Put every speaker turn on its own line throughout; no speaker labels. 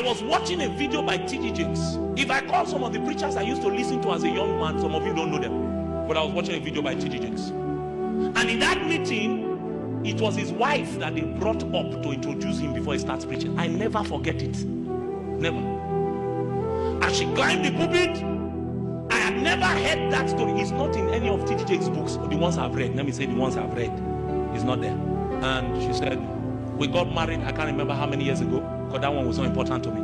I was watching a video by T.D. Jakes. If I call some of the preachers I used to listen to as a young man, some of you don't know them. But I was watching a video by T.D. Jakes. And in that meeting, it was his wife that they brought up to introduce him before he starts preaching. I never forget it. Never. As she climbed the pulpit, I had never heard that story. It's not in any of T.D. Jakes' books. The ones I've read. Let me say the ones I've read. It's not there. And she said, we got married, I can't remember how many years ago, because that one was so important to me.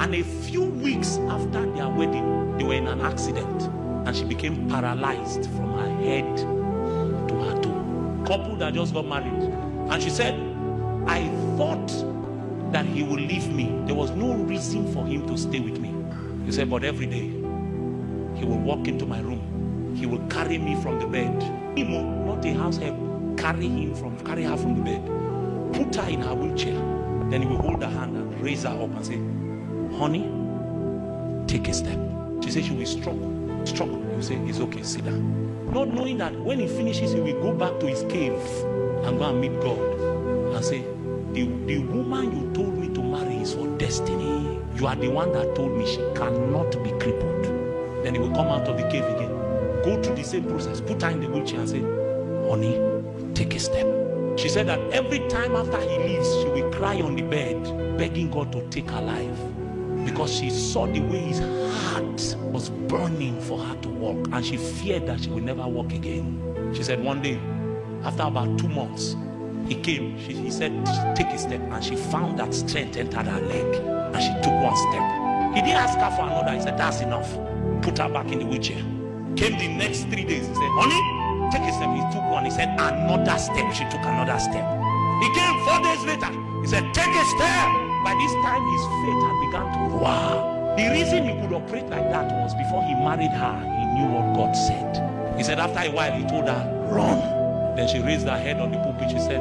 And a few weeks after their wedding, they were in an accident. And she became paralyzed from her head to her toe. Couple that just got married. And she said, I thought that he would leave me. There was no reason for him to stay with me. He said, but every day, he will walk into my room. He will carry me from the bed. Not a house help. Carry her from the bed. Put her in her wheelchair. Then he will hold her hand and raise her up and say, honey, take a step. She said she will struggle. He will say, it's okay, sit down. Not knowing that when he finishes, he will go back to his cave and go and meet God and say, the woman you told me to marry is for destiny. You are the one that told me she cannot be crippled. Then he will come out of the cave again, go through the same process, put her in the wheelchair and say, honey, take a step. She said that every time after he leaves, she will cry on the bed, begging God to take her life, because she saw the way his heart was burning for her to walk, and she feared that she will never walk again. She said one day, after about 2 months, he came. He said, take a step, and she found that strength entered her leg, and she took one step. He didn't ask her for another. He said, that's enough. Put her back in the wheelchair. Came the next 3 days. He said, honey, take a step. He took one. He said, another step. She took another step. He came 4 days later. He said, take a step. By this time, his faith had begun to roar. The reason he could operate like that was before he married her, he knew what God said. He said, after a while, he told her, run. Then she raised her head on the pulpit. She said,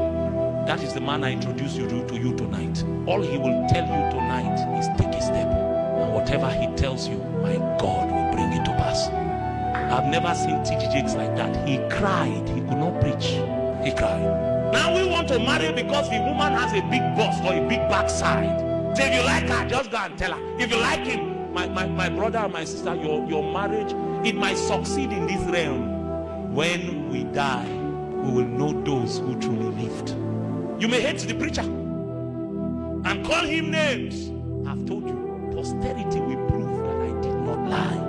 that is the man I introduced you to you tonight. All he will tell you tonight is take a step. And whatever he tells you, my God will bring it to pass. I've never seen T.D. Jakes like that. He cried. He could not preach. He cried. Now we want to marry because the woman has a big bust or a big backside. So if you like her, just go and tell her. If you like him, my brother and my sister, your marriage, it might succeed in this realm. When we die, we will know those who truly lived. You may hate the preacher and call him names. I've told you, posterity will prove that I did not lie.